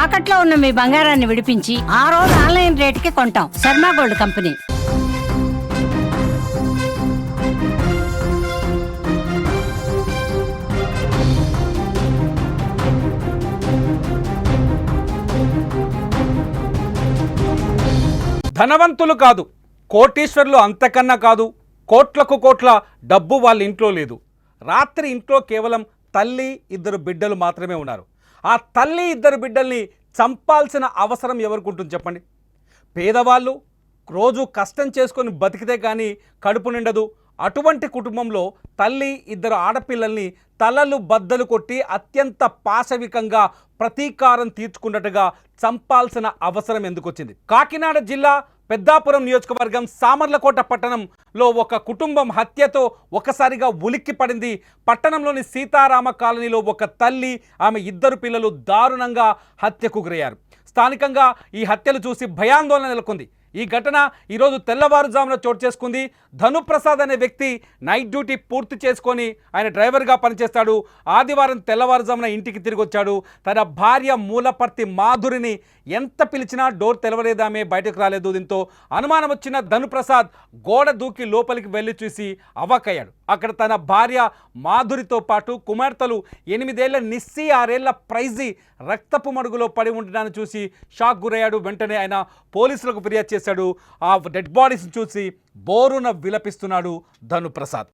తాకట్లో ఉన్న మీ బంగారాన్ని విడిపించి ఆ రోజు ఆన్లైన్ రేటుకి కొంటాం. Sharma gold company. ధనవంతులు కాదు, కోటీశ్వర్లు అంతకన్నా కాదు, కోట్లకు కోట్ల డబ్బు వాళ్ళ ఇంట్లో లేదు. రాత్రి ఇంట్లో కేవలం తల్లి, ఇద్దరు బిడ్డలు మాత్రమే ఉన్నారు. ఆ తల్లి, ఇద్దరు బిడ్డల్ని చంపాల్సిన అవసరం ఎవరికి ఉంటుంది చెప్పండి? పేదవాళ్ళు రోజు కష్టం చేసుకొని బతికితే కానీ కడుపు నిండదు. అటువంటి కుటుంబంలో తల్లి, ఇద్దరు ఆడపిల్లల్ని తలలు బద్దలు కొట్టి అత్యంత పాశవికంగా ప్రతీకారం తీర్చుకున్నట్టుగా చంపాల్సిన అవసరం ఎందుకు వచ్చింది? కాకినాడ జిల్లా పెద్దాపురం నియోజకవర్గం సామర్లకోట పట్టణంలో ఒక కుటుంబం హత్యతో ఒకసారిగా ఉలిక్కి పడింది. పట్టణంలోని సీతారామ కాలనీలో ఒక తల్లి, ఆమె ఇద్దరు పిల్లలు దారుణంగా హత్యకు గురయ్యారు. స్థానికంగా ఈ హత్యలు చూసి భయాందోళన నెలకొంది. ఈ ఘటన ఈరోజు తెల్లవారుజామున చోటు చేసుకుంది. ధనుప్రసాద్ అనే వ్యక్తి నైట్ డ్యూటీ పూర్తి చేసుకొని ఆయన డ్రైవర్గా పనిచేస్తాడు. ఆదివారం తెల్లవారుజామున ఇంటికి తిరిగి వచ్చాడు. తన భార్య మూలపర్తి మాధురిని ఎంత పిలిచినా డోర్ తెలవలేదామే, బయటకు రాలేదు. దీంతో అనుమానం వచ్చిన ధనుప్రసాద్ గోడ దూకి లోపలికి వెళ్ళి చూసి అవాక్కయ్యాడు. అక్కడ తన భార్య మాధురితో పాటు కుమార్తెలు 8 ఏళ్ల నిస్సి, 6 ఏళ్ల ప్రైజీ రక్తపు మడుగులో పడి ఉండడాన్ని చూసి షాక్ గురయ్యాడు. వెంటనే ఆయన పోలీసులకు ఫిర్యాదు చేశాడు. ఆ డెడ్ బాడీస్ చూసి బోరున విలపిస్తున్నాడు ధనుప్రసాద్.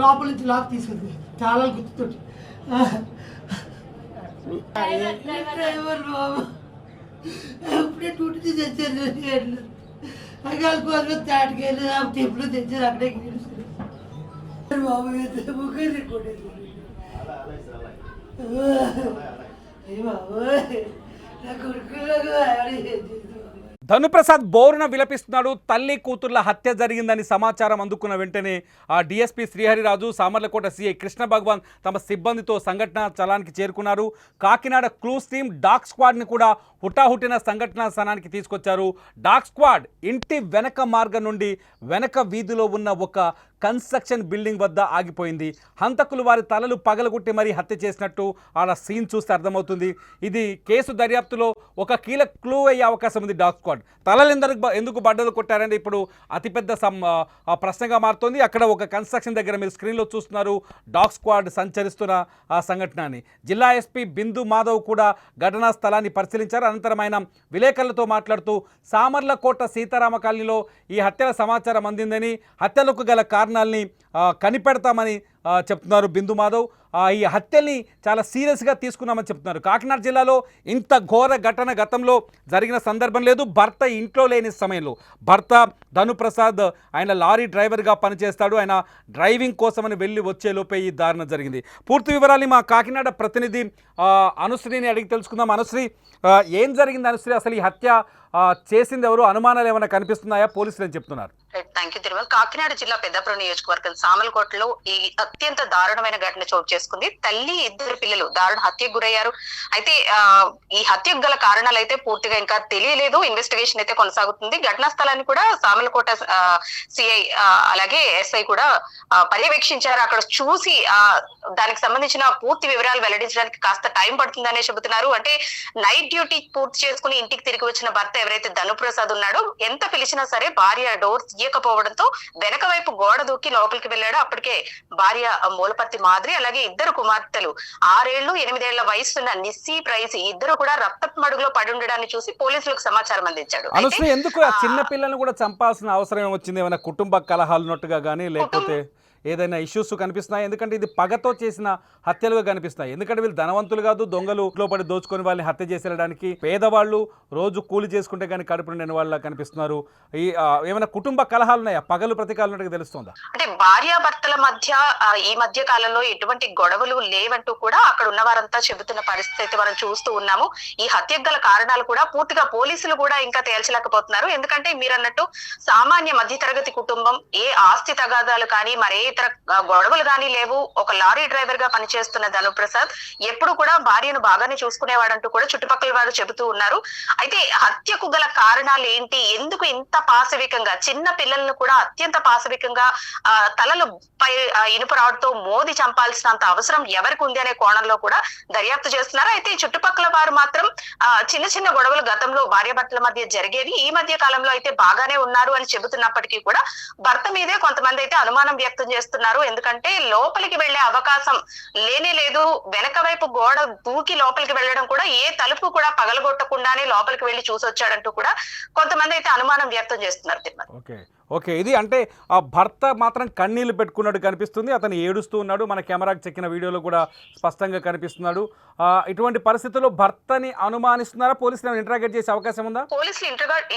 లోపల నుంచి లాక్ తీసుకుంది చాలా గుర్తుతోటి. డ్రైవర్ బాబు ఎప్పుడే డ్యూటీ తెచ్చారు, అగాలి కోసం తాటికెళ్ళి టెంపుల్ తెచ్చారు. అక్కడే బాబు ముగ్గురు కూడా బాబు నా కొడుకులకు ధనుప్రసాద్ బోరున విలపిస్తున్నాడు. తల్లి కూతుర్ల హత్య జరిగిందని సమాచారం అందుకున్న వెంటనే ఆ డిఎస్పీ శ్రీహరిరాజు, సామర్లకోట సిఐ కృష్ణ భగవాన్ తమ సిబ్బందితో సంఘటనా స్థలానికి చేరుకున్నారు. కాకినాడ క్లూస్ టీమ్, డాగ్ స్క్వాడ్ని కూడా హుటాహుటిన సంఘటనా స్థానానికి తీసుకొచ్చారు. డాగ్ స్క్వాడ్ ఇంటి వెనక మార్గం నుండి వెనక వీధిలో ఉన్న ఒక కన్స్ట్రక్షన్ బిల్డింగ్ వద్ద ఆగిపోయింది. హంతకులు వారి తలలు పగలగొట్టి మరీ హత్య చేసినట్టు ఆడ సీన్ చూస్తే అర్థమవుతుంది. ఇది కేసు దర్యాప్తులో ఒక కీలక క్లూ అయ్యే అవకాశం ఉంది. డాగ్ స్క్వాడ్ తలలు ఎందుకు బడ్డలు కొట్టారంటే ఇప్పుడు అతిపెద్ద ప్రశ్నగా మారుతోంది. అక్కడ ఒక కన్స్ట్రక్షన్ దగ్గర మీరు స్క్రీన్లో చూస్తున్నారు డాగ్ స్క్వాడ్ సంచరిస్తున్న ఆ సంఘటనని. జిల్లా ఎస్పీ బిందు మాధవ్ కూడా ఘటనా స్థలాన్ని పరిశీలించారు. అనంతరం ఆయన విలేకరులతో మాట్లాడుతూ సామర్లకోట సీతారామ కాలనీలో ఈ హత్యల సమాచారం అందిందని, హత్యలకు గల కారణాలని కనిపెడతామని చెప్తున్నారు బిందు మాధవ్. ఈ హత్యల్ని చాలా సీరియస్గా తీసుకున్నామని చెప్తున్నారు. కాకినాడ జిల్లాలో ఇంత ఘోర ఘటన గతంలో జరిగిన సందర్భం లేదు. భర్త ఇంట్లో లేని సమయంలో, భర్త ధనుప్రసాద్ ఆయన లారీ డ్రైవర్గా పనిచేస్తాడు. ఆయన డ్రైవింగ్ కోసమని వెళ్ళి వచ్చేలోపే ఈ దారుణం జరిగింది. పూర్తి వివరాలు మా కాకినాడ ప్రతినిధి అనుశ్రీని అడిగి తెలుసుకుందాం. అనుశ్రీ, ఏం జరిగింది అనుశ్రీ? అసలు ఈ హత్య చేసింది ఎవరు? అనుమానాలు ఏమైనా కనిపిస్తున్నాయా? పోలీసులు ఏం చెప్తున్నారు? Thank you Tirumala. కాకినాడ జిల్లా పెద్దాపురం నియోజకవర్గం సామర్లకోటలో ఈ అత్యంత దారుణమైన ఘటన చోటు చేసుకుంది. తల్లి, ఇద్దరు పిల్లలు దారుణ హత్యకు గురయ్యారు. అయితే ఈ హత్యకు గల కారణాలు అయితే పూర్తిగా ఇంకా తెలియలేదు. ఇన్వెస్టిగేషన్ అయితే కొనసాగుతుంది. ఘటనా స్థలాన్ని కూడా సామర్లకోట సిఐ అలాగే ఎస్ఐ కూడా పర్యవేక్షించారు. అక్కడ చూసి దానికి సంబంధించిన పూర్తి వివరాలు వెల్లడించడానికి కాస్త టైం పడుతుందనే చెబుతున్నారు. అంటే నైట్ డ్యూటీ పూర్తి చేసుకుని ఇంటికి తిరిగి వచ్చిన భర్త ఎవరైతే ధనుప్రసాద్ ఉన్నాడో ఎంత పిలిచినా సరే భార్య డోర్ తీయకపోవడంతో వెనక వైపు గోడ దూకి లోపలికి వెళ్ళాడు. అప్పటికే భార్య మూలపర్తి మాదిరి అలాగే ఇద్దరు కుమార్తెలు 6 ఏళ్లు 8 ఏళ్ల వయసున్న నిస్సి, ప్రైజీ ఇద్దరు కూడా రక్తపు మడుగులో పడి ఉండడాన్ని చూసి పోలీసులకు సమాచారం అందించాడు. ఎందుకు చిన్న పిల్లల్ని కూడా చంపాల్సిన అవసరం ఏమొచ్చింది? ఏమైనా కుటుంబ కలహాలు ఉన్నట్టుగా కానీ లేకపోతే ఏదైనా ఇష్యూస్ కనిపిస్తున్నాయి? ఎందుకంటే ఇది పగతో చేసిన హత్యలుగా కనిపిస్తున్నాయి. ఎందుకంటే వీళ్ళు ధనవంతులు కాదు, దొంగలు లోపడి దోచుకొని వాళ్ళని హత్య చేసేయడానికి. పేదవాళ్ళు రోజు కూలి చేసుకుంటే కానీ కడుపు నిండిన వాళ్ళ కనిపిస్తున్నారు. ఈ ఏమైనా కుటుంబ కలహాలు ఉన్నాయా? పగలు ప్రతీకాలు ఉన్నట్టుగా తెలుస్తుందా? అంటే భార్యాభర్తల మధ్య ఈ మధ్య కాలంలో ఎటువంటి గొడవలు లేవంటూ కూడా అక్కడ ఉన్న వారంతా చెబుతున్న పరిస్థితి మనం చూస్తూ ఉన్నాము. ఈ హత్యకు గల కారణాలు కూడా పూర్తిగా పోలీసులు కూడా ఇంకా తేల్చలేకపోతున్నారు. ఎందుకంటే మీరు అన్నట్టు సామాన్య మధ్యతరగతి కుటుంబం, ఏ ఆస్తి తగాదాలు కానీ మరే ఇతర గొడవలు కానీ లేవు. ఒక లారీ డ్రైవర్ గా పనిచేస్తున్న ధనుప్రసాద్ ఎప్పుడు కూడా భార్యను బాగానే చూసుకునేవాడంటూ కూడా చుట్టుపక్కల వారు చెబుతూ ఉన్నారు. అయితే హత్యకు గల కారణాలు ఏంటి, ఎందుకు ఇంత పాశవికంగా చిన్న పిల్లలను కూడా అత్యంత పాశవికంగా తలలు పై ఇనుప రాడ్తో మోది చంపాల్సినంత అవసరం ఎవరికి ఉంది అనే కోణంలో కూడా దర్యాప్తు చేస్తున్నారు. అయితే చుట్టుపక్కల వారు మాత్రం చిన్న చిన్న గొడవలు గతంలో భార్యాభర్తల మధ్య జరిగేవి, ఈ మధ్య కాలంలో అయితే బాగానే ఉన్నారు అని చెబుతున్నప్పటికీ కూడా భర్త మీదే కొంతమంది అయితే అనుమానం వ్యక్తం చేస్తున్నారు. ఎందుకంటే లోపలికి వెళ్లే అవకాశం లేనే లేదు. వెనక వైపు గోడ దూకి లోపలికి వెళ్ళడం కూడా ఏ తలుపు కూడా పగలగొట్టకుండానే లోపలికి వెళ్లి చూసొచ్చాడంటూ కూడా కొంతమంది అయితే అనుమానం వ్యక్తం చేస్తున్నారు. తిరుమల ఓకే, ఇది అంటే ఆ భర్త మాత్రం కన్నీళ్లు పెట్టుకున్నట్టు కనిపిస్తుంది. అతను ఏడుస్తూ ఉన్నాడు, మన కెమెరాకి చెక్కిన వీడియోలో కూడా స్పష్టంగా కనిపిస్తున్నాడు. ఇటువంటి పరిస్థితుల్లో భర్తని అనుమానిస్తున్నారా? పోలీసులు ఇంటరాగేట్ చేసే అవకాశం ఉందా? పోలీసులు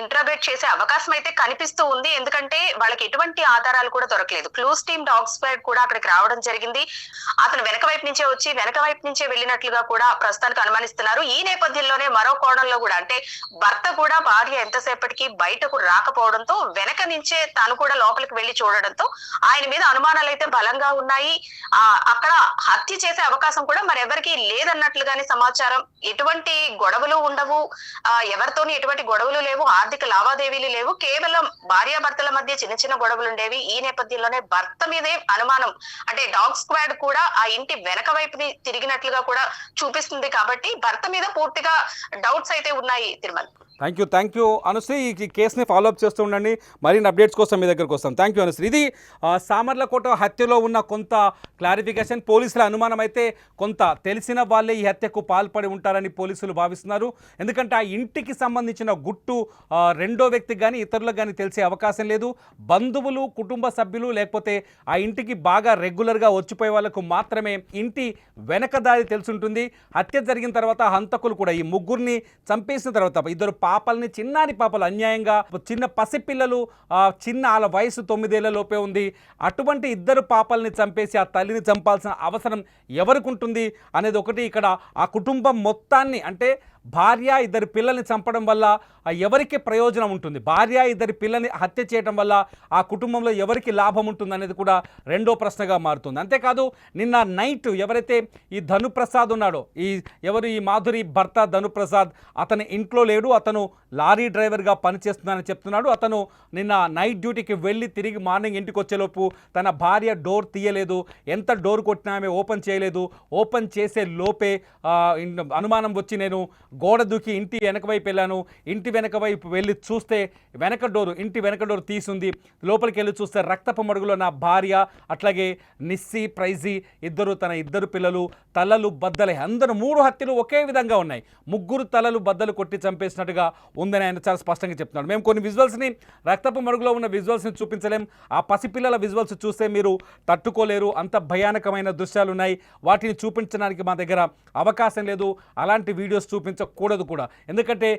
ఇంటరాగేట్ చేసే అవకాశం అయితే కనిపిస్తూ ఉంది. ఎందుకంటే వాళ్ళకి ఎటువంటి ఆధారాలు కూడా దొరకలేదు. క్లూస్ టీమ్ డాగ్ స్క్వాడ్ కూడా అక్కడికి రావడం జరిగింది. అతను వెనక వైపు నుంచే వచ్చి వెనక వైపు నుంచే వెళ్ళినట్లుగా కూడా ప్రస్తుతానికి అనుమానిస్తున్నారు. ఈ నేపథ్యంలోనే మరో కోణంలో కూడా అంటే భర్త కూడా భార్య ఎంతసేపటికి బయటకు రాకపోవడంతో వెనక నుంచే తాను కూడా లోపలికి వెళ్లి చూడడంతో ఆయన మీద అనుమానాలు అయితే బలంగా ఉన్నాయి. అక్కడ హత్య చేసే అవకాశం కూడా మరెవరికి లేదన్నట్లుగానే సమాచారం. ఎటువంటి గొడవలు ఉండవు, ఎవరితోని ఎటువంటి గొడవలు లేవు, ఆర్థిక లావాదేవీలు లేవు, కేవలం భార్యాభర్తల మధ్య చిన్న చిన్న గొడవలు ఉండేవి. ఈ నేపథ్యంలోనే భర్త మీదే అనుమానం, అంటే డాగ్ స్క్వాడ్ కూడా ఆ ఇంటి వెనక వైపుని తిరిగినట్లుగా కూడా చూపిస్తుంది. కాబట్టి భర్త మీద పూర్తిగా డౌట్స్ అయితే ఉన్నాయి. Tirumala, thank you Anusri. ఈ కేసుని ఫాలోఅప్ చేస్తూ ఉండండి. మరిన్ని అప్డేట్స్ కోసం మీ దగ్గరకు వస్తాం. Thank you Anusri. ఇది సామర్లకోట హత్యలో ఉన్న కొంత క్లారిఫికేషన్. పోలీసుల అనుమానం అయితే కొంత తెలిసిన వాళ్ళే ఈ హత్యకు పాల్పడి ఉంటారని పోలీసులు భావిస్తున్నారు. ఎందుకంటే ఆ ఇంటికి సంబంధించిన గుట్టు రెండో వ్యక్తికి కానీ ఇతరులకు కానీ తెలిసే అవకాశం లేదు. బంధువులు, కుటుంబ సభ్యులు, లేకపోతే ఆ ఇంటికి బాగా రెగ్యులర్గా వచ్చిపోయే వాళ్ళకు మాత్రమే ఇంటి వెనక దారి తెలుసుంటుంది. హత్య జరిగిన తర్వాత హంతకులు కూడా ఈ ముగ్గురిని చంపేసిన తర్వాత ఇద్దరు పాపల్ని, చిన్నారి పాపలు అన్యాయంగా, చిన్న పసిపిల్లలు, చిన్న వాళ్ళ వయసు 9 ఏళ్ల లోపే ఉంది. అటువంటి ఇద్దరు పాపల్ని చంపేసి ఆ తల్లిని చంపాల్సిన అవసరం ఎవరికి ఉంటుంది అనేది ఒకటి. ఇక్కడ ఆ కుటుంబం మొత్తాన్ని, అంటే భార్య ఇద్దరు పిల్లల్ని చంపడం వల్ల ఎవరికి ప్రయోజనం ఉంటుంది, భార్య ఇద్దరి పిల్లల్ని హత్య చేయడం వల్ల ఆ కుటుంబంలో ఎవరికి లాభం ఉంటుంది అనేది కూడా రెండో ప్రశ్నగా మారుతుంది. అంతేకాదు నిన్న నైట్ ఎవరైతే ఈ ధనుప్రసాద్ ఉన్నాడో, ఈ మాధురి భర్త ధనుప్రసాద్, అతని ఇంట్లో లేడు, అతను లారీ డ్రైవర్గా పనిచేస్తున్నానని చెప్తున్నాడు. అతను నిన్న నైట్ డ్యూటీకి వెళ్ళి తిరిగి మార్నింగ్ ఇంటికి వచ్చేలోపు తన భార్య డోర్ తీయలేదు, ఎంత డోర్ కొట్టినా ఆమె ఓపెన్ చేయలేదు. ఓపెన్ చేసే లోపే అనుమానం వచ్చి నేను గోడ దూకి ఇంటి వెనక వైపు వెళ్ళాను. ఇంటి వెనక వైపు వెళ్ళి చూస్తే ఇంటి వెనక డోర్ తీసుంది. లోపలికి వెళ్ళి చూస్తే రక్తపు మడుగులో నా భార్య, అట్లాగే నిస్సి, ప్రైజీ తన ఇద్దరు పిల్లలు తలలు బద్దలై, అందరూ 3 హత్యలు ఒకే విధంగా ఉన్నాయి. ముగ్గురు తలలు బద్దలు కొట్టి చంపేసినట్టుగా ఉందని ఆయన చాలా స్పష్టంగా చెప్తున్నాడు. మేము కొన్ని విజువల్స్ని, రక్తపు మడుగులో ఉన్న విజువల్స్ని చూపించలేం. ఆ పసిపిల్లల విజువల్స్ చూస్తే మీరు తట్టుకోలేరు, అంత భయానకమైన దృశ్యాలు ఉన్నాయి. వాటిని చూపించడానికి మా దగ్గర అవకాశం లేదు. అలాంటి వీడియోస్ చూపించకూడదు కూడా. ఎందుకంటే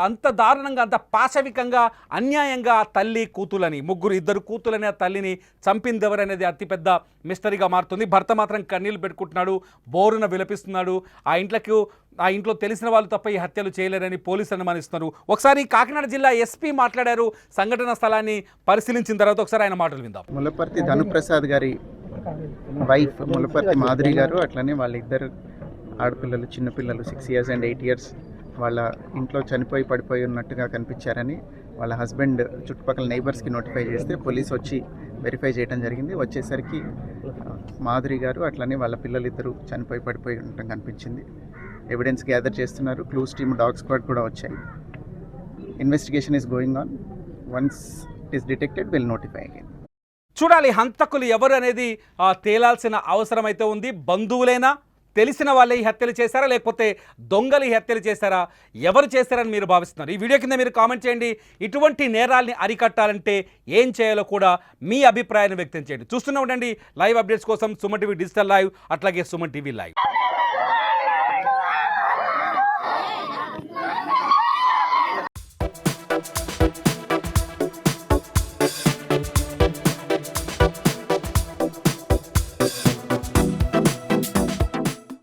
అంత దారుణంగా, అంత పాశవికంగా, అన్యాయంగా తల్లి కూతులని, ఇద్దరు కూతులని ఆ తల్లిని చంపింది ఎవరనేది అతిపెద్ద మిస్టరీగా మారుతుంది. భర్త మాత్రం కన్నీళ్లు పెట్టుకుంటున్నాడు, బోరున విలపిస్తున్నాడు. ఆ ఇంట్లో తెలిసిన వాళ్ళు తప్ప ఈ హత్యలు చేయలేరని పోలీసులు అనుమానిస్తున్నారు. ఒకసారి కాకినాడ జిల్లా ఎస్పీ మాట్లాడారు. సంఘటన స్థలాన్ని పరిశీలించిన తర్వాత ఒకసారి ఆయన మాటలు విందాం. ములపర్తి ధనుప్రసాద్ గారి వైఫ్ ములపర్తి మాధురి గారు, అట్లనే వాళ్ళ ఇద్దరు ఆడపిల్లలు, చిన్నపిల్లలు 6 years and 8 years వాళ్ళ ఇంట్లో పడిపోయి ఉన్నట్టుగా కనిపించారని వాళ్ళ హస్బెండ్ చుట్టుపక్కల నైబర్స్కి నోటిఫై చేస్తే పోలీస్ వచ్చి వెరిఫై చేయడం జరిగింది. వచ్చేసరికి మాధురి గారు అట్లనే వాళ్ళ పిల్లలు ఇద్దరు పడిపోయి ఉండటం కనిపించింది. ఎవిడెన్స్ గ్యాదర్ చేస్తున్నారు. క్లూస్ టీమ్, డాగ్ స్క్వాడ్ కూడా వచ్చాయి. Investigation is going on. Once it is detected will notify again. చూడాలి హంతకులు ఎవరు అనేది తేలాల్సిన అవసరం అయితే ఉంది. బంధువులైనా, తెలిసిన వాళ్ళే ఈ హత్యలు చేశారా, లేకపోతే దొంగలు ఈ హత్యలు చేశారా, ఎవరు చేశారని మీరు భావిస్తున్నారు? ఈ వీడియో కింద మీరు కామెంట్ చేయండి. ఇటువంటి నేరాల్ని అరికట్టాలంటే ఏం చేయాలో కూడా మీ అభిప్రాయాన్ని వ్యక్తం చేయండి. చూస్తూనే ఉండండి లైవ్ అప్డేట్స్ కోసం సుమన్ టీవీ డిజిటల్ లైవ్, అట్లాగే సుమన్ టీవీ లైవ్.